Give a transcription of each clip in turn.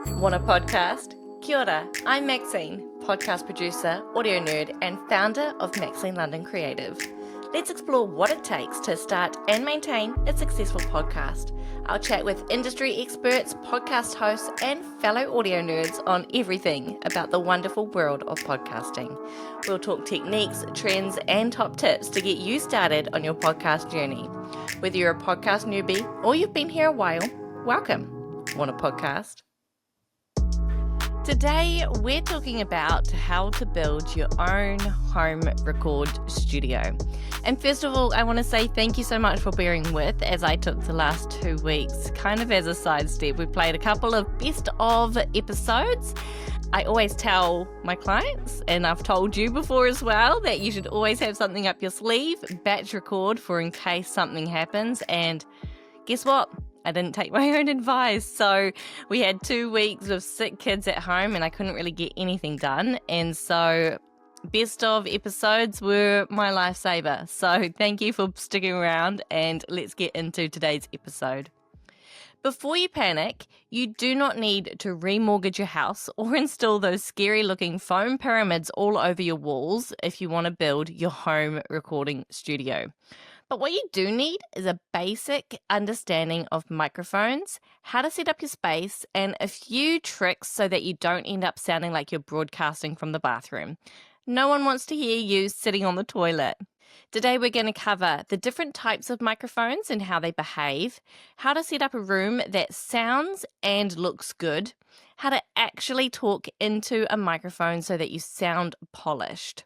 Want a podcast? Kia ora, I'm Maxine, podcast producer, audio nerd, and founder of Maxine London Creative. Let's explore what it takes to start and maintain a successful podcast. I'll chat with industry experts, podcast hosts, and fellow audio nerds on everything about the wonderful world of podcasting. We'll talk techniques, trends, and top tips to get you started on your podcast journey. Whether you're a podcast newbie or you've been here a while, welcome. Want a podcast? Today, we're talking about how to build your own home record studio. And first of all, I want to say thank you so much for bearing with as I took the last 2 weeks. Kind of as a sidestep, we played a couple of best of episodes. I always tell my clients, and I've told you before as well, that you should always have something up your sleeve, batch record for in case something happens. And guess what? I didn't take my own advice. So we had 2 weeks of sick kids at home and I couldn't really get anything done. And so best of episodes were my lifesaver. So thank you for sticking around and let's get into today's episode. Before you panic, you do not need to remortgage your house or install those scary looking foam pyramids all over your walls if you want to build your home recording studio. But what you do need is a basic understanding of microphones, how to set up your space, and a few tricks so that you don't end up sounding like you're broadcasting from the bathroom. No one wants to hear you sitting on the toilet. Today we're going to cover the different types of microphones and how they behave, how to set up a room that sounds and looks good, how to actually talk into a microphone so that you sound polished,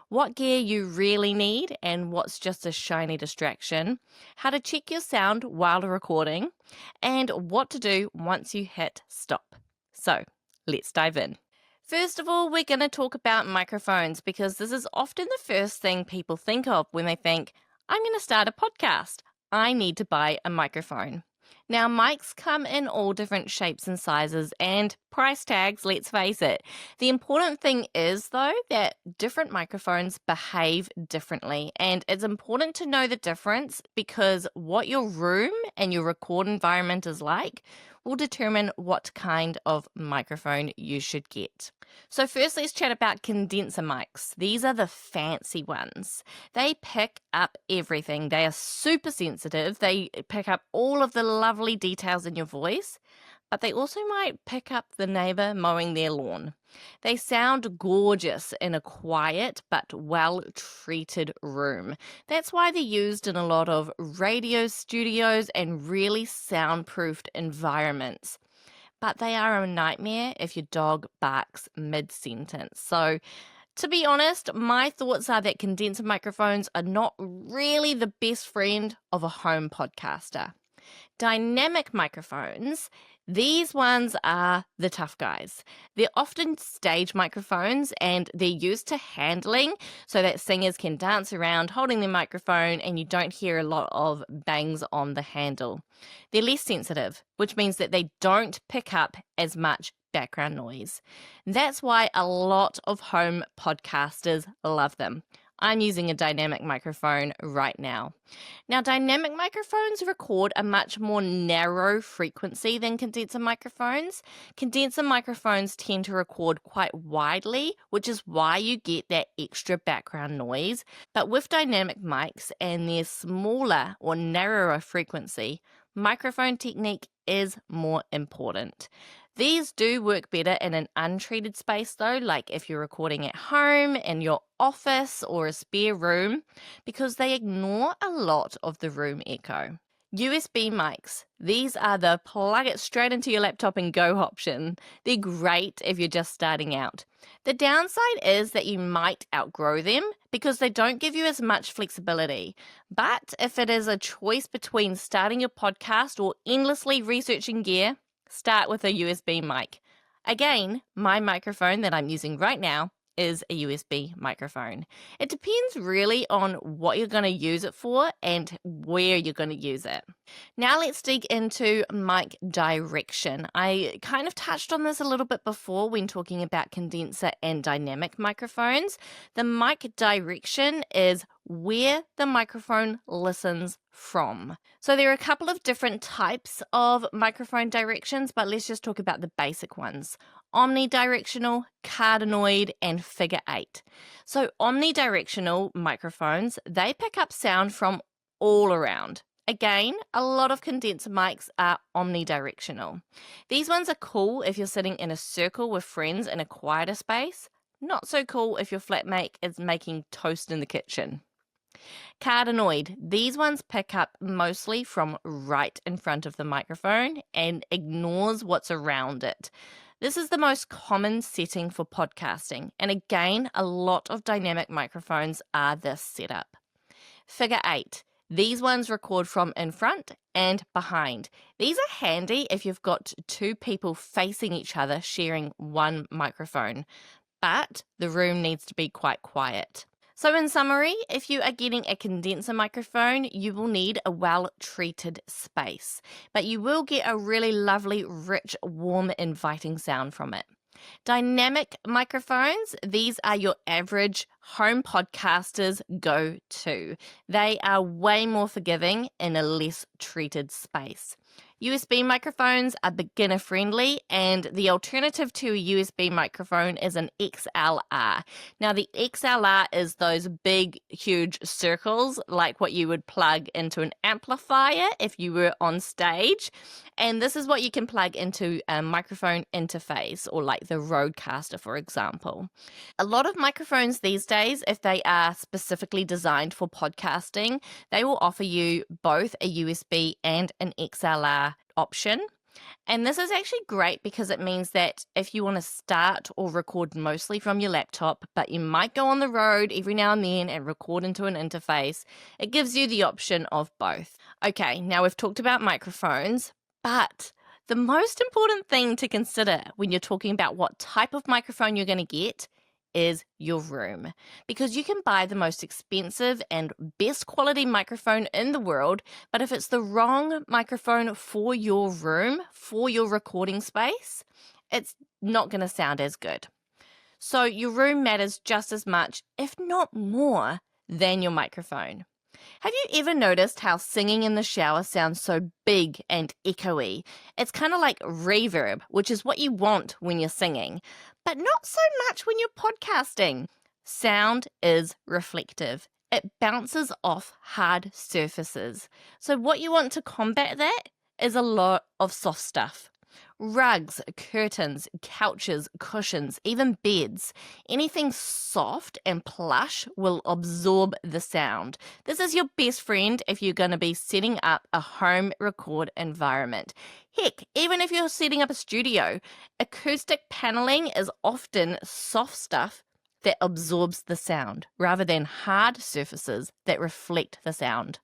what gear you really need and what's just a shiny distraction, how to check your sound while recording, and what to do once you hit stop. So let's dive in. First of all, we're going to talk about microphones because this is often the first thing people think of when they think, I'm going to start a podcast. I need to buy a microphone. Now, mics come in all different shapes and sizes and price tags, let's face it. The important thing is, though, that different microphones behave differently. And it's important to know the difference because what your room and your record environment is like will determine what kind of microphone you should get. So first, let's chat about condenser mics. These are the fancy ones. They pick up everything. They are super sensitive. They pick up all of the lovely details in your voice, but they also might pick up the neighbor mowing their lawn. They sound gorgeous in a quiet but well-treated room. That's why they're used in a lot of radio studios and really soundproofed environments. But they are a nightmare if your dog barks mid-sentence. So, to be honest, my thoughts are that condenser microphones are not really the best friend of a home podcaster. Dynamic microphones, these ones are the tough guys. They're often stage microphones and they're used to handling so that singers can dance around holding their microphone and you don't hear a lot of bangs on the handle. They're less sensitive, which means that they don't pick up as much background noise. That's why a lot of home podcasters love them. I'm using a dynamic microphone right now. Now, dynamic microphones record a much more narrow frequency than condenser microphones. Condenser microphones tend to record quite widely, which is why you get that extra background noise. But with dynamic mics and their smaller or narrower frequency, microphone technique is more important. These do work better in an untreated space though, like if you're recording at home, in your office or a spare room, because they ignore a lot of the room echo. USB mics. These are the plug it straight into your laptop and go option. They're great if you're just starting out. The downside is that you might outgrow them because they don't give you as much flexibility. But if it is a choice between starting your podcast or endlessly researching gear, start with a USB mic. Again, my microphone that I'm using right now is a USB microphone. It depends really on what you're going to use it for and where you're going to use it. Now let's dig into mic direction. I kind of touched on this a little bit before when talking about condenser and dynamic microphones. The mic direction is where the microphone listens from. So there are a couple of different types of microphone directions, but let's just talk about the basic ones. Omnidirectional, cardioid, and figure 8. So omnidirectional microphones, they pick up sound from all around. Again, a lot of condenser mics are omnidirectional. These ones are cool if you're sitting in a circle with friends in a quieter space. Not so cool if your flatmate is making toast in the kitchen. Cardioid, these ones pick up mostly from right in front of the microphone and ignores what's around it. This is the most common setting for podcasting, and again, a lot of dynamic microphones are this setup. Figure 8. These ones record from in front and behind. These are handy if you've got two people facing each other sharing one microphone, but the room needs to be quite quiet. So in summary, if you are getting a condenser microphone, you will need a well-treated space, but you will get a really lovely, rich, warm, inviting sound from it. Dynamic microphones, these are your average home podcaster's go-to. They are way more forgiving in a less treated space. USB microphones are beginner friendly, and the alternative to a USB microphone is an XLR. Now the XLR is those big, huge circles like what you would plug into an amplifier if you were on stage. And this is what you can plug into a microphone interface, or like the Rodecaster, for example. A lot of microphones these days, if they are specifically designed for podcasting, they will offer you both a USB and an XLR option. And this is actually great because it means that if you want to start or record mostly from your laptop, but you might go on the road every now and then and record into an interface, it gives you the option of both. Okay, now we've talked about microphones, but the most important thing to consider when you're talking about what type of microphone you're going to get is your room, because you can buy the most expensive and best quality microphone in the world, but if it's the wrong microphone for your room, for your recording space, it's not going to sound as good. So your room matters just as much, if not more, than your microphone. Have you ever noticed how singing in the shower sounds so big and echoey? It's kind of like reverb, which is what you want when you're singing, but not so much when you're podcasting. Sound is reflective. It bounces off hard surfaces. So what you want to combat that is a lot of soft stuff. Rugs, curtains, couches, cushions, even beds. Anything soft and plush will absorb the sound. This is your best friend if you're going to be setting up a home record environment. Heck, even if you're setting up a studio, acoustic paneling is often soft stuff that absorbs the sound rather than hard surfaces that reflect the sound.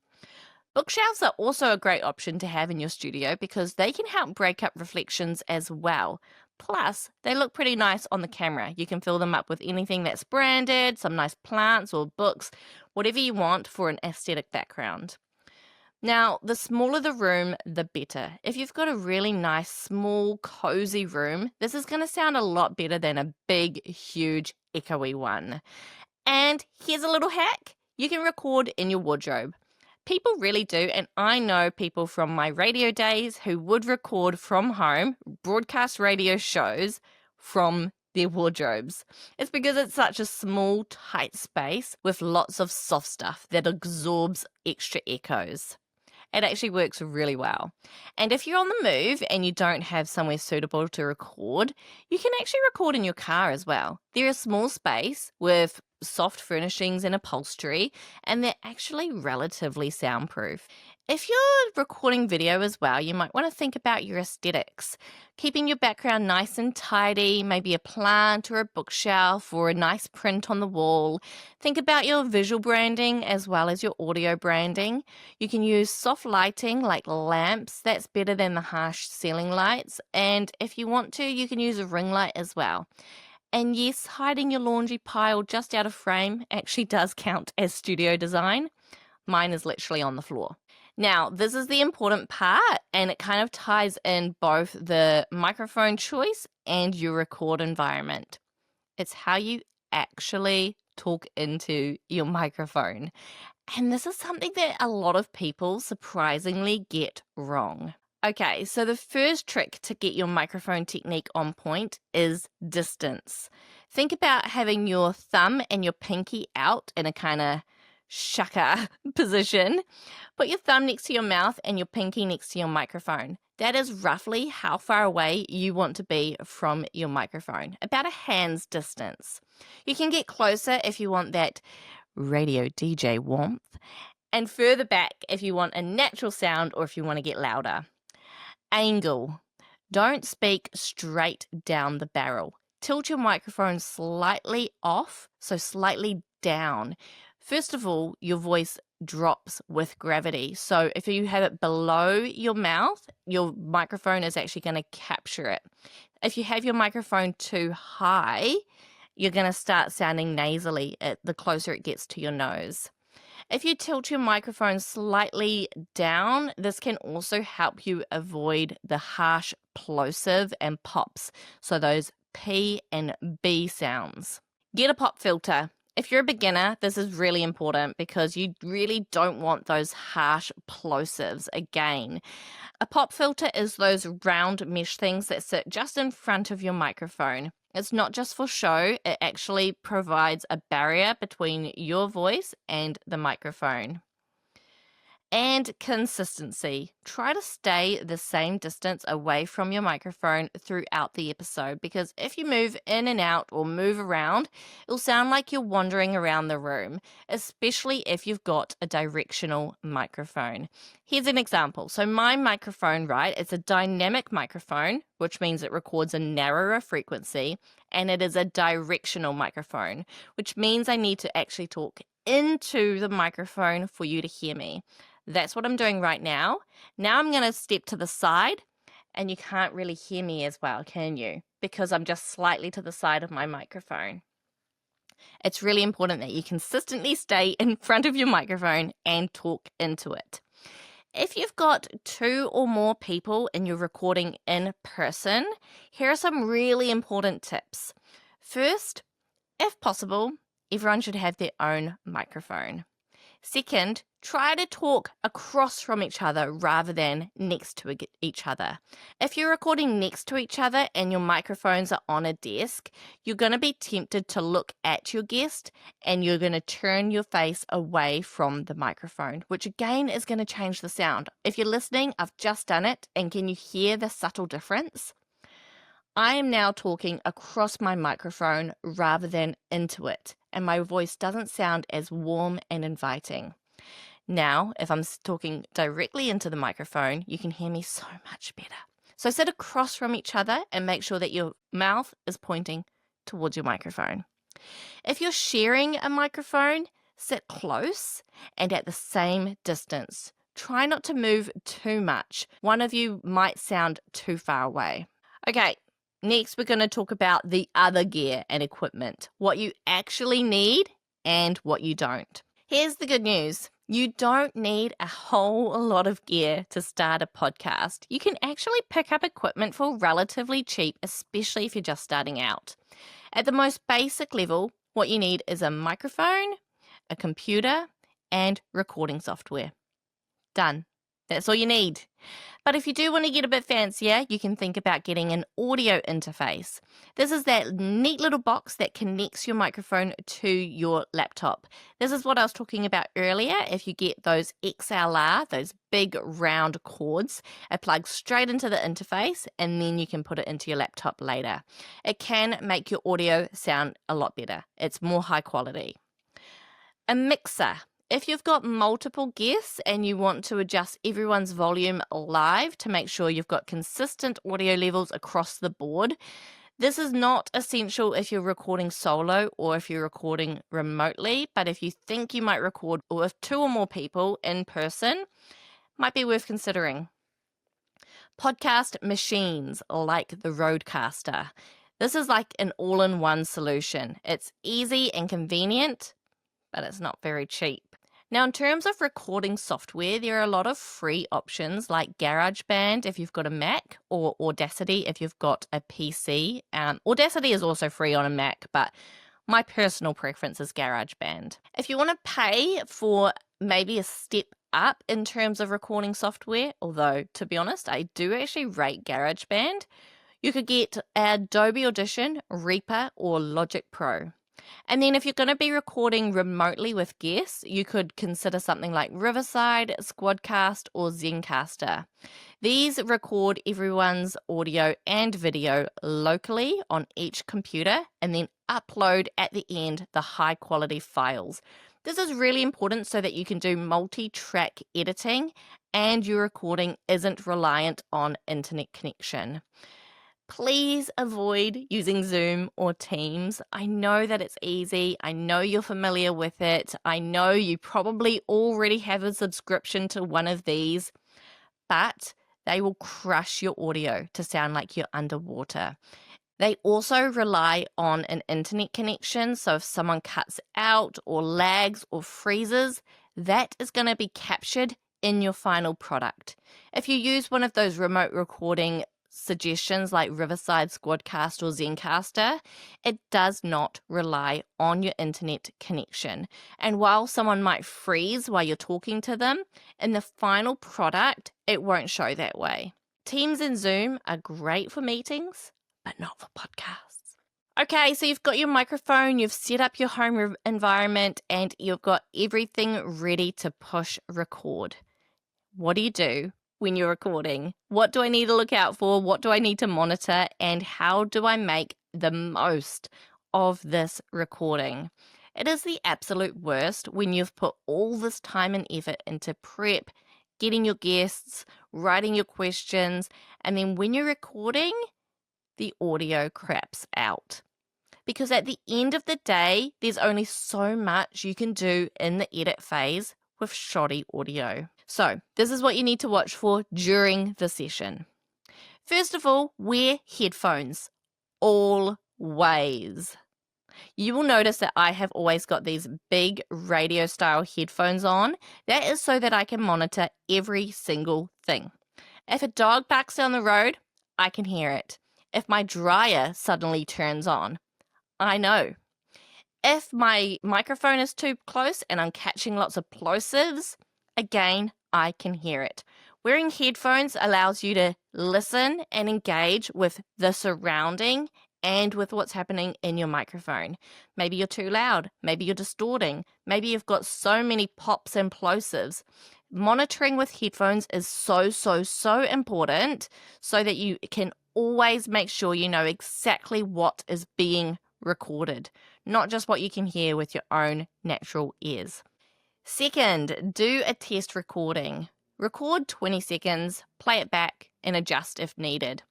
Bookshelves are also a great option to have in your studio because they can help break up reflections as well. Plus, they look pretty nice on the camera. You can fill them up with anything that's branded, some nice plants or books, whatever you want for an aesthetic background. Now, the smaller the room, the better. If you've got a really nice, small, cozy room, this is going to sound a lot better than a big, huge, echoey one. And here's a little hack. You can record in your wardrobe. People really do, and I know people from my radio days who would record from home, broadcast radio shows from their wardrobes. It's because it's such a small, tight space with lots of soft stuff that absorbs extra echoes. It actually works really well. And if you're on the move and you don't have somewhere suitable to record, you can actually record in your car as well. They're a small space with soft furnishings and upholstery, and they're actually relatively soundproof. If you're recording video as well, you might want to think about your aesthetics. Keeping your background nice and tidy, maybe a plant or a bookshelf or a nice print on the wall. Think about your visual branding as well as your audio branding. You can use soft lighting like lamps. That's better than the harsh ceiling lights. And if you want to, you can use a ring light as well. And yes, hiding your laundry pile just out of frame actually does count as studio design. Mine is literally on the floor. Now, this is the important part, and it kind of ties in both the microphone choice and your record environment. It's how you actually talk into your microphone. And this is something that a lot of people surprisingly get wrong. Okay, so the first trick to get your microphone technique on point is distance. Think about having your thumb and your pinky out in a kind of shaka position. Put your thumb next to your mouth and your pinky next to your microphone. That is roughly how far away you want to be from your microphone, about a hand's distance. You can get closer if you want that radio DJ warmth, and further back if you want a natural sound or if you want to get louder. Angle. Don't speak straight down the barrel. Tilt your microphone slightly off, so slightly down. First of all, your voice drops with gravity. So if you have it below your mouth, your microphone is actually going to capture it. If you have your microphone too high, you're going to start sounding nasally the closer it gets to your nose. If you tilt your microphone slightly down, this can also help you avoid the harsh plosive and pops, so those P and B sounds. Get a pop filter. If you're a beginner, this is really important because you really don't want those harsh plosives again. A pop filter is those round mesh things that sit just in front of your microphone. It's not just for show, it actually provides a barrier between your voice and the microphone. And consistency. Try to stay the same distance away from your microphone throughout the episode, because if you move in and out or move around, it'll sound like you're wandering around the room, especially if you've got a directional microphone. Here's an example. So my microphone, right, it's a dynamic microphone, which means it records a narrower frequency, and it is a directional microphone, which means I need to actually talk into the microphone for you to hear me. That's what I'm doing right now. Now I'm going to step to the side, and you can't really hear me as well, can you? Because I'm just slightly to the side of my microphone. It's really important that you consistently stay in front of your microphone and talk into it. If you've got 2 or more people and you're recording in person, here are some really important tips. First, if possible, everyone should have their own microphone. Second, try to talk across from each other rather than next to each other. If you're recording next to each other and your microphones are on a desk, you're going to be tempted to look at your guest and you're going to turn your face away from the microphone, which again is going to change the sound. If you're listening, I've just done it, and can you hear the subtle difference? I am now talking across my microphone rather than into it, and my voice doesn't sound as warm and inviting. Now, if I'm talking directly into the microphone, you can hear me so much better. So sit across from each other and make sure that your mouth is pointing towards your microphone. If you're sharing a microphone, sit close and at the same distance. Try not to move too much. One of you might sound too far away. Okay. Next, we're going to talk about the other gear and equipment, what you actually need and what you don't. Here's the good news. You don't need a whole lot of gear to start a podcast. You can actually pick up equipment for relatively cheap, especially if you're just starting out. At the most basic level, what you need is a microphone, a computer, and recording software. Done. That's all you need. But if you do want to get a bit fancier, you can think about getting an audio interface. This is that neat little box that connects your microphone to your laptop. This is what I was talking about earlier. If you get those XLR, those big round cords, it plugs straight into the interface, and then you can put it into your laptop later. It can make your audio sound a lot better. It's more high quality. A mixer. If you've got multiple guests and you want to adjust everyone's volume live to make sure you've got consistent audio levels across the board, this is not essential if you're recording solo or if you're recording remotely, but if you think you might record with 2 or more people in person, might be worth considering. Podcast machines like the Rodecaster. This is like an all-in-one solution. It's easy and convenient, but it's not very cheap. Now, in terms of recording software, there are a lot of free options like GarageBand if you've got a Mac, or Audacity if you've got a PC. Audacity is also free on a Mac, but my personal preference is GarageBand. If you want to pay for maybe a step up in terms of recording software, although to be honest, I do actually rate GarageBand, you could get Adobe Audition, Reaper, or Logic Pro. And then if you're going to be recording remotely with guests, you could consider something like Riverside, Squadcast, or Zencaster. These record everyone's audio and video locally on each computer and then upload at the end the high quality files. This is really important so that you can do multi-track editing and your recording isn't reliant on internet connection. Please avoid using Zoom or Teams. I know that it's easy. I know you're familiar with it. I know you probably already have a subscription to one of these, but they will crush your audio to sound like you're underwater. They also rely on an internet connection, so if someone cuts out or lags or freezes, that is going to be captured in your final product. If you use one of those remote recording suggestions like Riverside, Squadcast, or Zencaster, it does not rely on your internet connection. And while someone might freeze while you're talking to them, in the final product, it won't show that way. Teams and Zoom are great for meetings, but not for podcasts. Okay, so you've got your microphone, you've set up your home environment, and you've got everything ready to push record. What do you do when you're recording? What do I need to look out for? What do I need to monitor? And how do I make the most of this recording? It is the absolute worst when you've put all this time and effort into prep, getting your guests, writing your questions, and then when you're recording, the audio craps out. Because at the end of the day, there's only so much you can do in the edit phase with shoddy audio. So this is what you need to watch for during the session. First of all, wear headphones. Always. You will notice that I have always got these big radio style headphones on. That is so that I can monitor every single thing. If a dog barks down the road, I can hear it. If my dryer suddenly turns on, I know. If my microphone is too close and I'm catching lots of plosives, again, I can hear it. Wearing headphones allows you to listen and engage with the surrounding and with what's happening in your microphone. Maybe you're too loud. Maybe you're distorting. Maybe you've got so many pops and plosives. Monitoring with headphones is so important so that you can always make sure you know exactly what is being recorded, not just what you can hear with your own natural ears. Second, do a test recording. Record 20 seconds, play it back, and adjust if needed.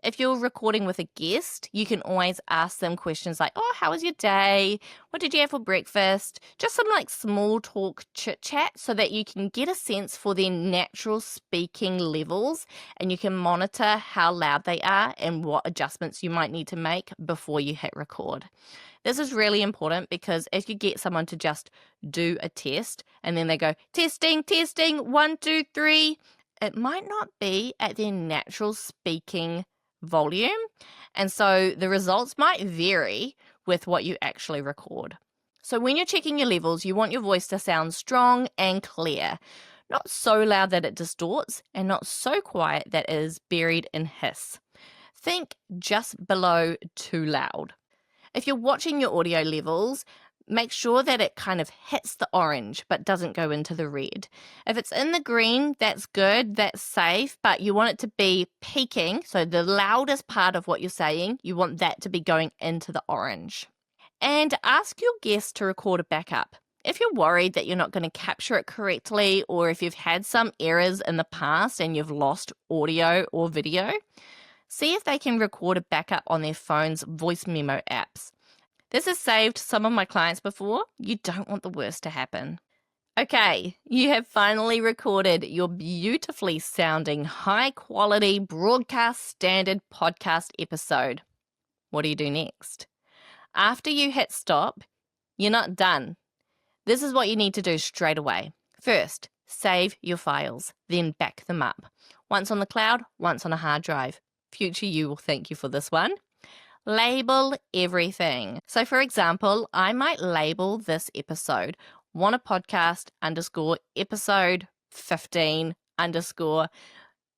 If you're recording with a guest, you can always ask them questions like, oh, how was your day? What did you have for breakfast? Just some like small talk chit chat so that you can get a sense for their natural speaking levels and you can monitor how loud they are and what adjustments you might need to make before you hit record. This is really important because if you get someone to just do a test and then they go, testing, 1, 2, 3, it might not be at their natural speaking volume. And so the results might vary with what you actually record. So when you're checking your levels, you want your voice to sound strong and clear, not so loud that it distorts and not so quiet that it is buried in hiss. Think just below too loud. If you're watching your audio levels, make sure that it kind of hits the orange but doesn't go into the red. If it's in the green, that's good, that's safe, but you want it to be peaking, so the loudest part of what you're saying, you want that to be going into the orange. And ask your guests to record a backup. If you're worried that you're not going to capture it correctly, or if you've had some errors in the past and you've lost audio or video, see if they can record a backup on their phone's voice memo apps. This has saved some of my clients before. You don't want the worst to happen. Okay, you have finally recorded your beautifully sounding, high quality broadcast standard podcast episode. What do you do next? After you hit stop, you're not done. This is what you need to do straight away. First, save your files, then back them up. Once on the cloud, once on a hard drive. Future you will thank you for this one. Label everything. So for example, I might label this episode Want a Podcast _episode 15 _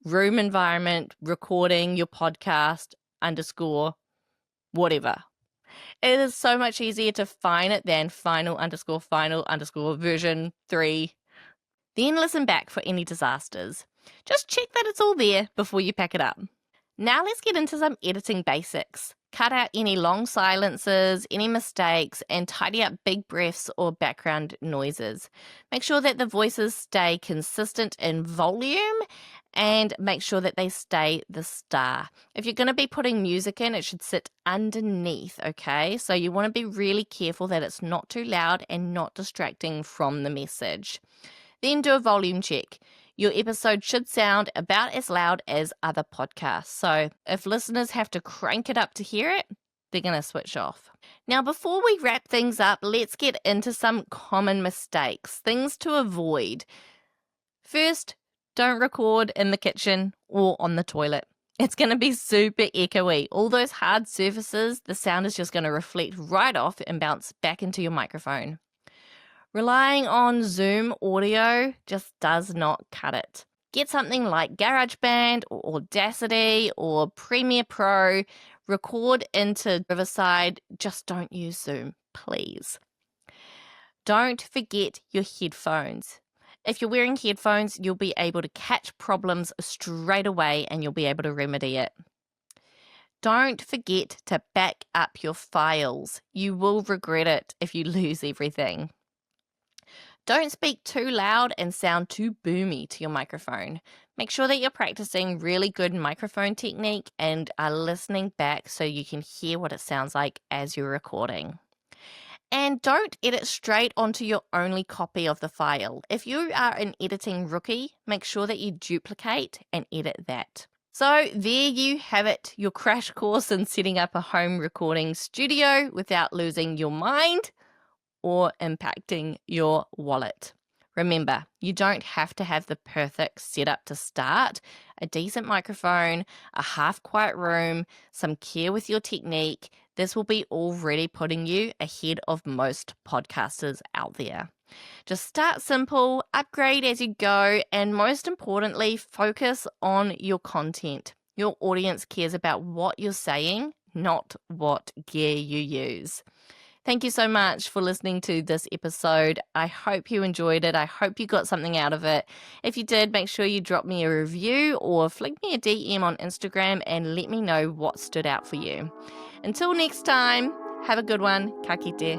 room environment recording your podcast _ whatever. It is so much easier to find it than final _ version 3. Then listen back for any disasters. Just check that it's all there before you pack it up. Now let's get into some editing basics. Cut out any long silences, any mistakes, and tidy up big breaths or background noises. Make sure that the voices stay consistent in volume and make sure that they stay the star. If you're going to be putting music in, it should sit underneath, okay? So you want to be really careful that it's not too loud and not distracting from the message. Then do a volume check. Your episode should sound about as loud as other podcasts. So if listeners have to crank it up to hear it, they're going to switch off. Now, before we wrap things up, let's get into some common mistakes, things to avoid. First, don't record in the kitchen or on the toilet. It's going to be super echoey. All those hard surfaces, the sound is just going to reflect right off and bounce back into your microphone. Relying on Zoom audio just does not cut it. Get something like GarageBand or Audacity or Premiere Pro. Record into Riverside. Just don't use Zoom, please. Don't forget your headphones. If you're wearing headphones, you'll be able to catch problems straight away and you'll be able to remedy it. Don't forget to back up your files. You will regret it if you lose everything. Don't speak too loud and sound too boomy to your microphone. Make sure that you're practicing really good microphone technique and are listening back so you can hear what it sounds like as you're recording. And don't edit straight onto your only copy of the file. If you are an editing rookie, make sure that you duplicate and edit that. So there you have it, your crash course in setting up a home recording studio without losing your mind or impacting your wallet. Remember, you don't have to have the perfect setup to start. A decent microphone, a half-quiet room, some care with your technique, this will be already putting you ahead of most podcasters out there. Just start simple, upgrade as you go, and most importantly, focus on your content. Your audience cares about what you're saying, not what gear you use. Thank you so much for listening to this episode. I hope you enjoyed it. I hope you got something out of it. If you did, make sure you drop me a review or flick me a DM on Instagram and let me know what stood out for you. Until next time, have a good one. Ka kite.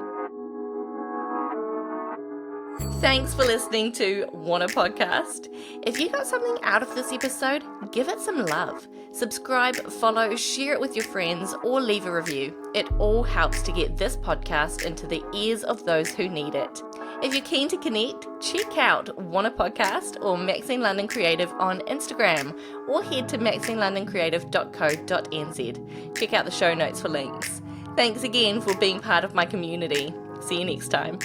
Thanks for listening to Want a Podcast. If you got something out of this episode, give it some love. Subscribe, follow, share it with your friends, or leave a review. It all helps to get this podcast into the ears of those who need it. If you're keen to connect, check out Want a Podcast or Maxine London Creative on Instagram, or head to maxineLondonCreative.co.nz. Check out the show notes for links. Thanks again for being part of my community. See you next time.